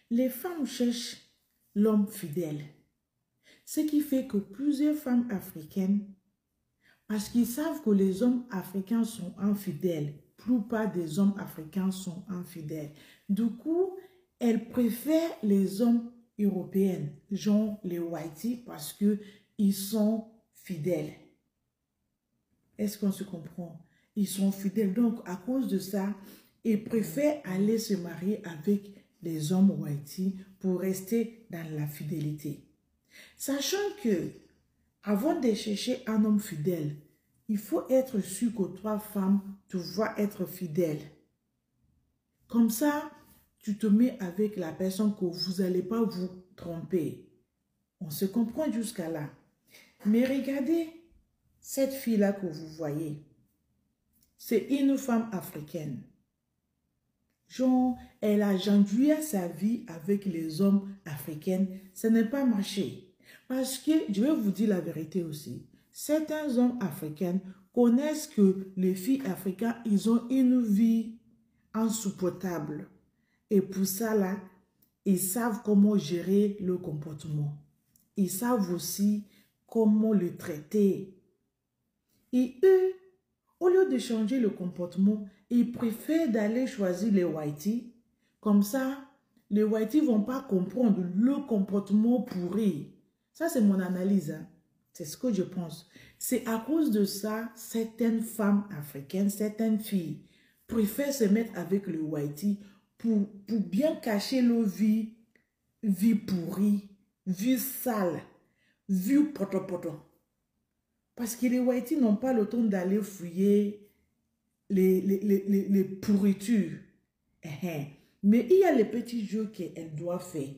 Les femmes cherchent l'homme fidèle. Ce qui fait que plusieurs femmes africaines, parce qu'ils savent que les hommes africains sont infidèles, la plupart des hommes africains sont infidèles. Du coup, elles préfèrent les hommes européens, genre les Whiteys, parce qu'ils sont fidèles. Est-ce qu'on se comprend? Ils sont fidèles. Donc, à cause de ça, ils préfèrent aller se marier avec les hommes Whiteys pour rester dans la fidélité. Sachant que, avant de chercher un homme fidèle, il faut être sûr que toi, femme, tu vas être fidèle. Comme ça, tu te mets avec la personne que vous n'allez pas vous tromper. On se comprend jusqu'à là. Mais regardez, cette fille-là que vous voyez, c'est une femme africaine. Genre, elle a joué sa vie avec les hommes africains. Ça n'est pas marché. Parce que, je vais vous dire la vérité aussi, certains hommes africains connaissent que les filles africaines, ils ont une vie insupportable. Et pour ça, là, ils savent comment gérer le comportement. Ils savent aussi comment le traiter. Et eux, au lieu de changer le comportement, ils préfèrent d'aller choisir les Whiteys. Comme ça, les Whiteys ne vont pas comprendre le comportement pourri. Ça, c'est mon analyse. Hein. C'est ce que je pense. C'est à cause de ça, certaines femmes africaines, certaines filles, préfèrent se mettre avec le Whitey pour bien cacher leur vie pourrie, vie sale, vie poto-poto. Parce que les Whiteys n'ont pas le temps d'aller fouiller les pourritures. Mais il y a les petits jeux qu'elle doit faire.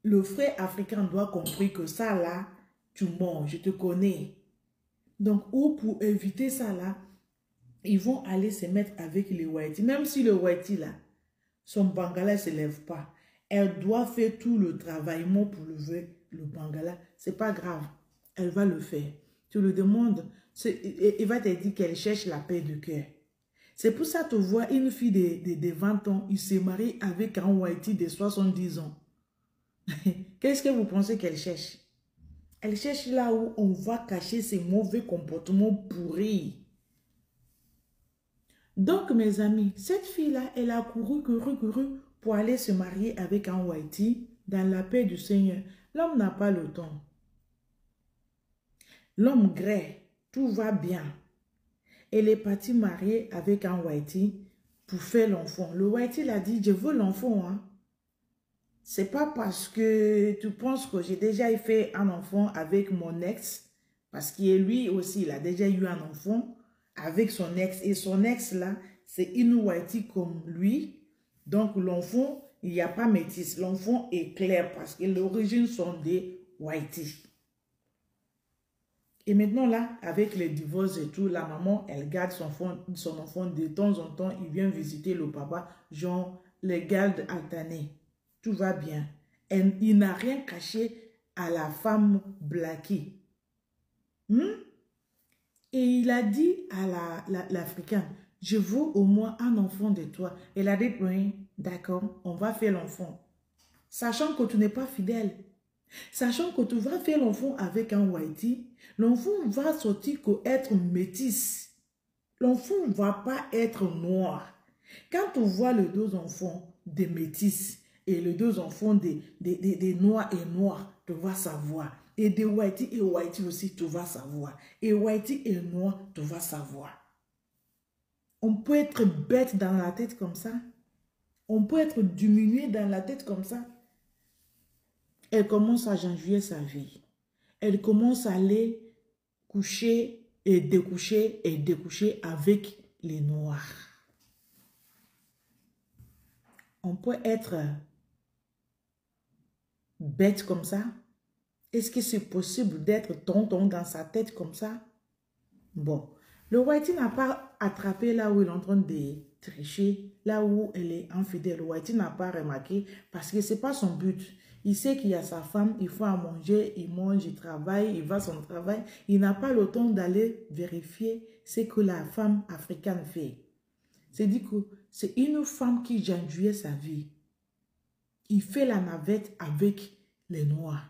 Le frère africain doit comprendre que ça là, tu manges, je te connais. Donc, ou pour éviter ça là, ils vont aller se mettre avec les Whiteys. Même si le Whitey là, son bangala ne se lève pas, elle doit faire tout le travaillement pour lever le bangala. C'est pas grave, elle va le faire. Tu le demandes, il va te dire qu'elle cherche la paix de cœur. C'est pour ça que tu vois une fille de 20 ans, il s'est marié avec un Whitey de 70 ans. Qu'est-ce que vous pensez qu'elle cherche? Elle cherche là où on va cacher ses mauvais comportements pourris. Donc, mes amis, cette fille-là, elle a couru pour aller se marier avec un Whitey dans la paix du Seigneur. L'homme n'a pas le temps. L'homme gré, tout va bien. Elle est partie marier avec un Whitey pour faire l'enfant. Le Whitey l'a dit, je veux l'enfant. Hein. C'est pas parce que tu penses que j'ai déjà fait un enfant avec mon ex, parce que lui aussi, il a déjà eu un enfant avec son ex. Et son ex, là, c'est une Whitey comme lui. Donc, l'enfant, il n'y a pas métis. L'enfant est clair parce que l'origine sont des Whitey. Et maintenant, là, avec les divorces et tout, la maman, elle garde son enfant de temps en temps. Il vient visiter le papa, genre, les garde alternés. Tout va bien. Il n'a rien caché à la femme Blackie. Et il a dit à l'Africaine, je veux au moins un enfant de toi. Elle a dit, oui, d'accord, on va faire l'enfant. Sachant que tu n'es pas fidèle. Sachant que tu vas faire l'enfant avec un Whitey, l'enfant va sortir qu'être métis. L'enfant ne va pas être noir. Quand tu vois les deux enfants des métis et les deux enfants des noirs et noirs, tu vas savoir. Et des Whitey et Whitey aussi, tu vas savoir. Et Whitey et noir, tu vas savoir. On peut être bête dans la tête comme ça. On peut être diminué dans la tête comme ça. Elle commence à janvier sa vie. Elle commence à aller coucher et découcher avec les noirs. On peut être bête comme ça. Est-ce que c'est possible d'être tonton dans sa tête comme ça? Bon, le Whitey n'a pas attrapé là où il est en train de tricher, là où elle est infidèle. Le Whitey n'a pas remarqué parce que ce n'est pas son but. Il sait qu'il y a sa femme, il faut à manger, il mange, il travaille, il va à son travail. Il n'a pas le temps d'aller vérifier ce que la femme africaine fait. C'est-à-dire que c'est une femme qui janviait sa vie. il fait la navette avec les Noirs.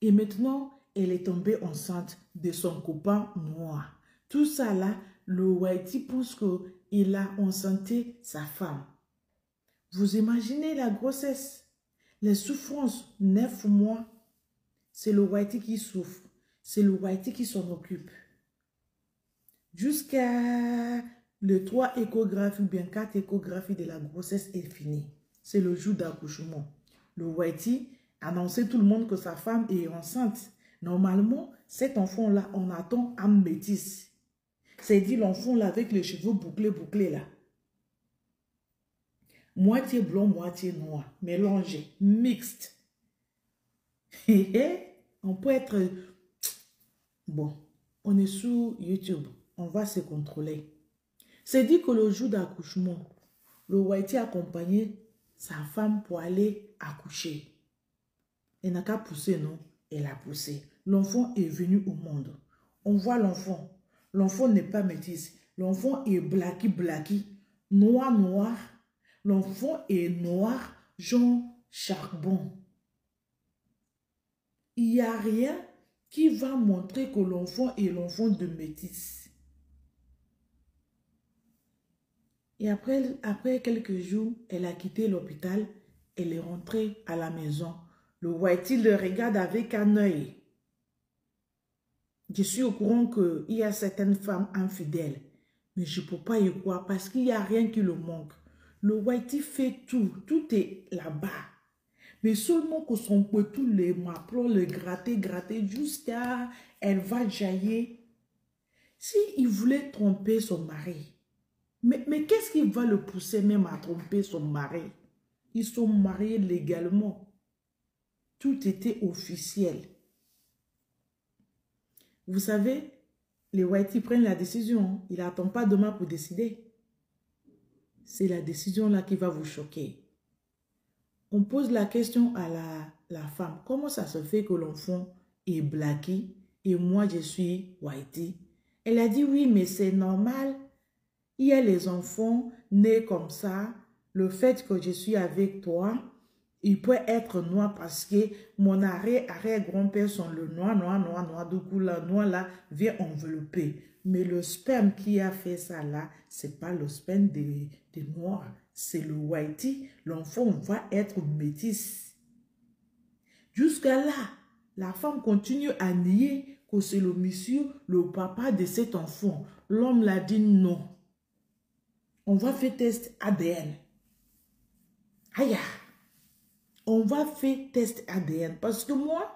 Et maintenant, elle est tombée enceinte de son copain noir. Tout ça là, le Whitey pense qu'il a enceinté sa femme. Vous imaginez la grossesse, les souffrances, 9 mois. C'est le Whitey qui souffre. C'est le Whitey qui s'en occupe. Jusqu'à le 3 échographies, bien 4 échographies de la grossesse est finie. C'est le jour d'accouchement. Le Whitey annonçait tout le monde que sa femme est enceinte. Normalement, cet enfant-là, on attend un métis. C'est dit l'enfant là avec les cheveux bouclés là. Moitié blanc, moitié noir. Mélangé, mixte. On peut être... Bon, on est sur YouTube. On va se contrôler. C'est dit que le jour d'accouchement, le Whitey a accompagné sa femme pour aller accoucher. Elle n'a qu'à pousser, non? Elle a poussé. L'enfant est venu au monde. On voit l'enfant. L'enfant n'est pas métis. L'enfant est blacky, noir. L'enfant est noir, genre charbon. Il n'y a rien qui va montrer que l'enfant est l'enfant de métis. Et après quelques jours, elle a quitté l'hôpital. Elle est rentrée à la maison. Le Whitey le regarde avec un œil. Je suis au courant qu'il y a certaines femmes infidèles. Mais je ne peux pas y croire parce qu'il n'y a rien qui le manque. Le Whitey fait tout. Tout est là-bas. Mais seulement que son petit les m'appelons le gratter jusqu'à elle va jaillir. S'il voulait tromper son mari, mais qu'est-ce qui va le pousser même à tromper son mari? Ils sont mariés légalement. Tout était officiel. Vous savez, les Whitey prennent la décision. Il n'attend pas demain pour décider. C'est la décision là qui va vous choquer. On pose la question à la femme. Comment ça se fait que l'enfant est blacky et moi je suis Whitey? Elle a dit oui, mais c'est normal. Il y a les enfants nés comme ça. Le fait que je suis avec toi, il peut être noir parce que mon arrière-grand-père sont le noir. Du coup, le noir là vient envelopper. Mais le sperme qui a fait ça là, c'est pas le sperme des noirs. C'est le Whitey. L'enfant va être métis. Jusqu'à là, la femme continue à nier que c'est le monsieur, le papa de cet enfant. L'homme l'a dit non. On va faire test ADN. Aïe! On va faire test ADN. Parce que moi,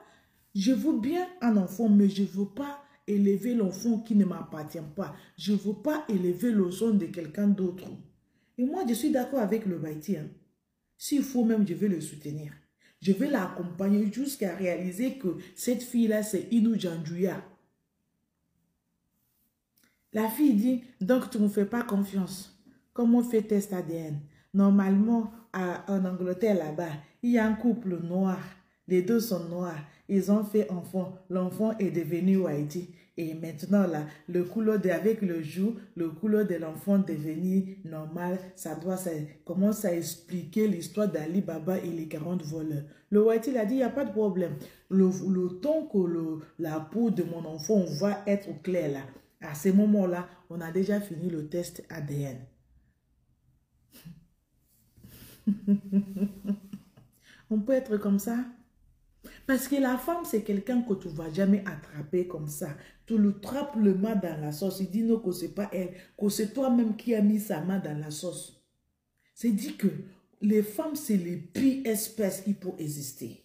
je veux bien un enfant, mais je ne veux pas élever l'enfant qui ne m'appartient pas. Je ne veux pas élever le son de quelqu'un d'autre. Et moi, je suis d'accord avec le Whitey. Hein. S'il faut même, je vais le soutenir. Je vais l'accompagner jusqu'à réaliser que cette fille-là, c'est Inou Djandouya. La fille dit, donc tu ne me fais pas confiance. Comment on fait test ADN? Normalement, en Angleterre, là-bas, il y a un couple noir. Les deux sont noirs. Ils ont fait enfant. L'enfant est devenu Whitey. Et maintenant, là, le couleur avec le jour, le couleur de l'enfant devenu normal, ça commence à expliquer l'histoire d'Ali Baba et les 40 voleurs. Le Whitey a dit, il n'y a pas de problème. Le temps que la peau de mon enfant va être claire, là, à ce moment-là, on a déjà fini le test ADN. On peut être comme ça. Parce que la femme, c'est quelqu'un que tu ne vas jamais attraper comme ça. Tu le trappes le main dans la sauce. Il dit non, que ce n'est pas elle, que c'est toi-même qui as mis sa main dans la sauce. C'est dit que les femmes, c'est les pires espèces qui peuvent exister.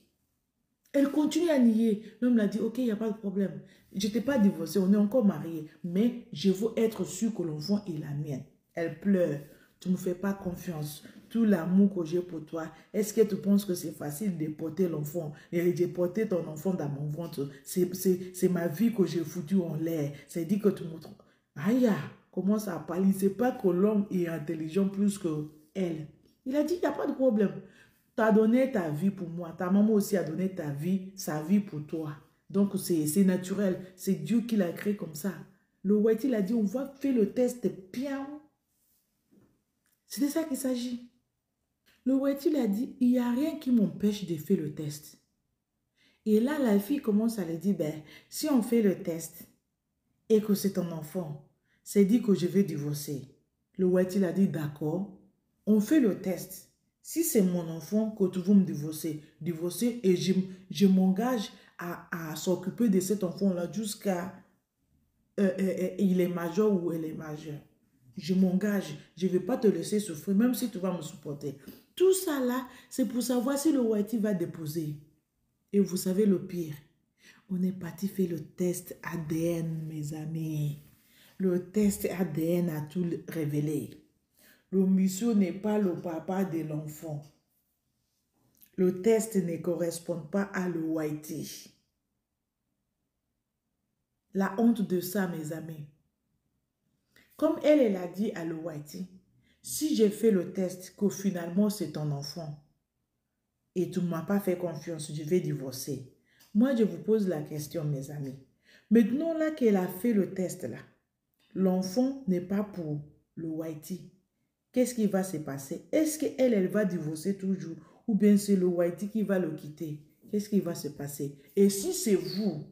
Elle continue à nier. L'homme l'a dit, ok, il n'y a pas de problème. Je ne t'ai pas divorcé, on est encore mariés. Mais je veux être sûre que l'enfant est la mienne. Elle pleure. Tu ne me fais pas confiance. Tout l'amour que j'ai pour toi, est-ce que tu penses que c'est facile de porter l'enfant et de porter ton enfant dans mon ventre? C'est ma vie que j'ai foutue en l'air. C'est dit que tu me trompes. Aïe, commence à parler. Il ne sait pas que l'homme est intelligent plus qu'elle. Il a dit, il n'y a pas de problème. Tu as donné ta vie pour moi. Ta maman aussi a donné sa vie pour toi. Donc, c'est naturel. C'est Dieu qui l'a créé comme ça. Le Whitey, il a dit, on va faire le test bien. C'est de ça qu'il s'agit. Le Whitey l'a dit, il n'y a rien qui m'empêche de faire le test. Et là, la fille commence à lui dire, ben, si on fait le test et que c'est ton enfant, c'est dit que je vais divorcer. Le Whitey l'a dit, d'accord, on fait le test. Si c'est mon enfant que tu veux me divorcer et je m'engage à s'occuper de cet enfant-là jusqu'à il est majeur ou elle est majeure. Je m'engage, je ne vais pas te laisser souffrir, même si tu vas me supporter. Tout ça là, c'est pour savoir si le Whitey va déposer. Et vous savez le pire, on est parti faire le test ADN, mes amis. Le test ADN a tout révélé. Le monsieur n'est pas le papa de l'enfant. Le test ne correspond pas à le Whitey. La honte de ça, mes amis. Comme elle a dit à le Whitey, si j'ai fait le test que finalement c'est ton enfant et tu ne m'as pas fait confiance, je vais divorcer. Moi, je vous pose la question, mes amis. Maintenant, là qu'elle a fait le test, là, l'enfant n'est pas pour le Whitey. Qu'est-ce qui va se passer? Est-ce qu'elle, elle va divorcer toujours? Ou bien c'est le Whitey qui va le quitter? Qu'est-ce qui va se passer? Et si c'est vous,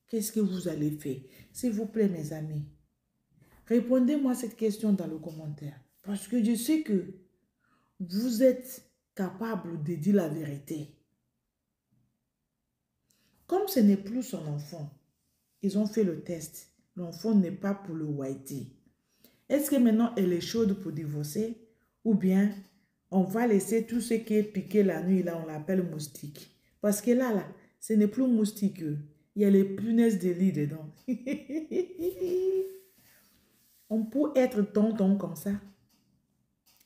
qu'est-ce que vous allez faire? S'il vous plaît, mes amis, répondez-moi cette question dans le commentaire. Parce que je sais que vous êtes capable de dire la vérité. Comme ce n'est plus son enfant, ils ont fait le test. L'enfant n'est pas pour le Whitey. Est-ce que maintenant elle est chaude pour divorcer? Ou bien on va laisser tout ce qui est piqué la nuit, là on l'appelle moustique. Parce que là, ce n'est plus moustique. Il y a les punaises de lit dedans. On peut être tonton comme ça.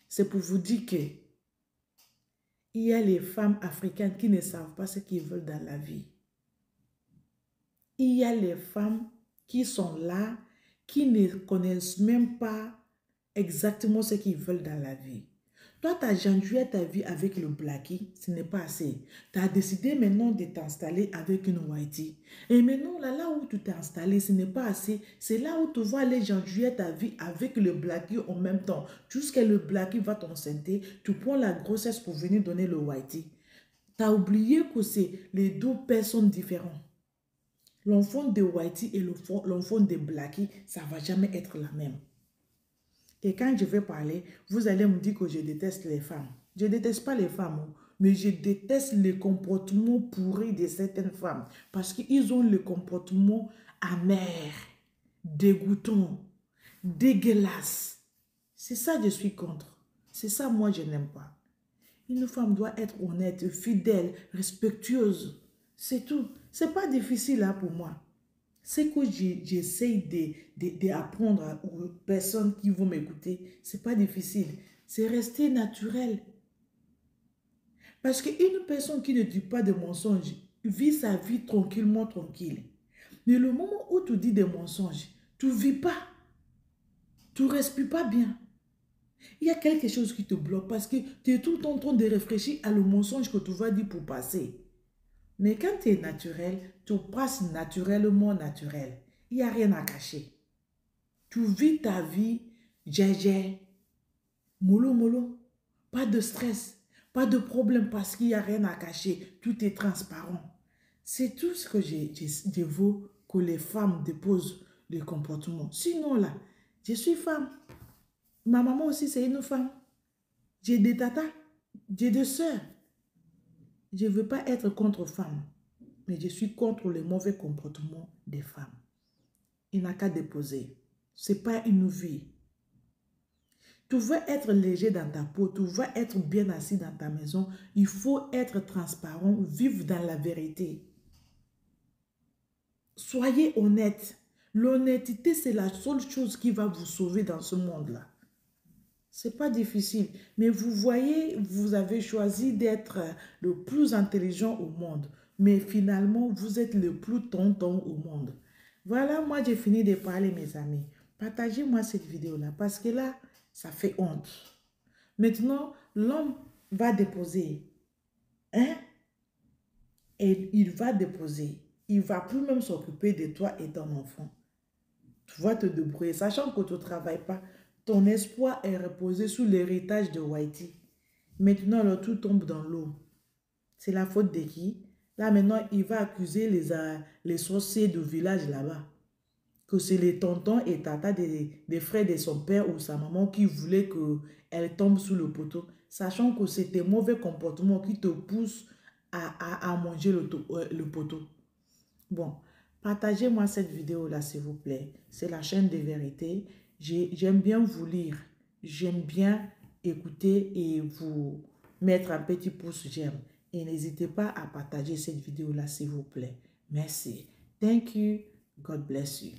C'est pour vous dire que il y a les femmes africaines qui ne savent pas ce qu'ils veulent dans la vie. Il y a les femmes qui sont là, qui ne connaissent même pas exactement ce qu'ils veulent dans la vie. Toi, tu as jandué ta vie avec le blackie, ce n'est pas assez. Tu as décidé maintenant de t'installer avec une whitey. Et maintenant, là où tu t'es installé, ce n'est pas assez. C'est là où tu vas aller janduer ta vie avec le blackie en même temps. Jusqu'à le blackie va t'enceinter, tu prends la grossesse pour venir donner le whitey. Tu as oublié que c'est les deux personnes différentes. L'enfant de whitey et l'enfant de blackie, ça ne va jamais être la même. Et quand je vais parler, vous allez me dire que je déteste les femmes. Je ne déteste pas les femmes, mais je déteste les comportements pourris de certaines femmes. Parce qu'ils ont le comportement amer, dégoûtant, dégueulasse. C'est ça que je suis contre. C'est ça, moi, je n'aime pas. Une femme doit être honnête, fidèle, respectueuse. C'est tout. Ce n'est pas difficile là pour moi. C'est que j'essaie d'apprendre aux personnes qui vont m'écouter. Ce n'est pas difficile. C'est rester naturel. Parce qu'une personne qui ne dit pas de mensonges vit sa vie tranquillement, tranquille. Mais le moment où tu dis des mensonges, tu ne vis pas. Tu ne respires pas bien. Il y a quelque chose qui te bloque parce que tu es tout le temps en train de réfléchir à le mensonge que tu vas dire pour passer. Mais quand tu es naturel, tu passes naturellement naturel. Il n'y a rien à cacher. Tu vis ta vie, djé, mollo, mollo. Pas de stress, pas de problème parce qu'il n'y a rien à cacher. Tout est transparent. C'est tout ce que je veux que les femmes déposent le comportement. Sinon là, je suis femme. Ma maman aussi c'est une femme. J'ai des tatas, j'ai des soeurs. Je ne veux pas être contre femmes, mais je suis contre le mauvais comportement des femmes. Il n'a qu'à déposer. Ce n'est pas une vie. Tu veux être léger dans ta peau, tu veux être bien assis dans ta maison, il faut être transparent, vivre dans la vérité. Soyez honnête. L'honnêteté, c'est la seule chose qui va vous sauver dans ce monde-là. Ce n'est pas difficile. Mais vous voyez, vous avez choisi d'être le plus intelligent au monde. Mais finalement, vous êtes le plus tonton au monde. Voilà, moi j'ai fini de parler, mes amis. Partagez-moi cette vidéo-là parce que là, ça fait honte. Maintenant, l'homme va déposer. Hein? Et il va déposer. Il ne va plus même s'occuper de toi et ton enfant. Tu vas te débrouiller, sachant que tu ne travailles pas. Ton espoir est reposé sous l'héritage de Whitey. Maintenant, alors, tout tombe dans l'eau. C'est la faute de qui? Là, maintenant, il va accuser les sorciers du village là-bas. Que c'est les tontons et tatas des frères de son père ou sa maman qui voulaient qu'elle tombe sous le poteau. Sachant que c'est tes mauvais comportements qui te poussent à manger le poteau. Bon, partagez-moi cette vidéo-là, s'il vous plaît. C'est la chaîne des vérités. J'aime bien vous lire. J'aime bien écouter et vous mettre un petit pouce j'aime. Et n'hésitez pas à partager cette vidéo-là, s'il vous plaît. Merci. Thank you. God bless you.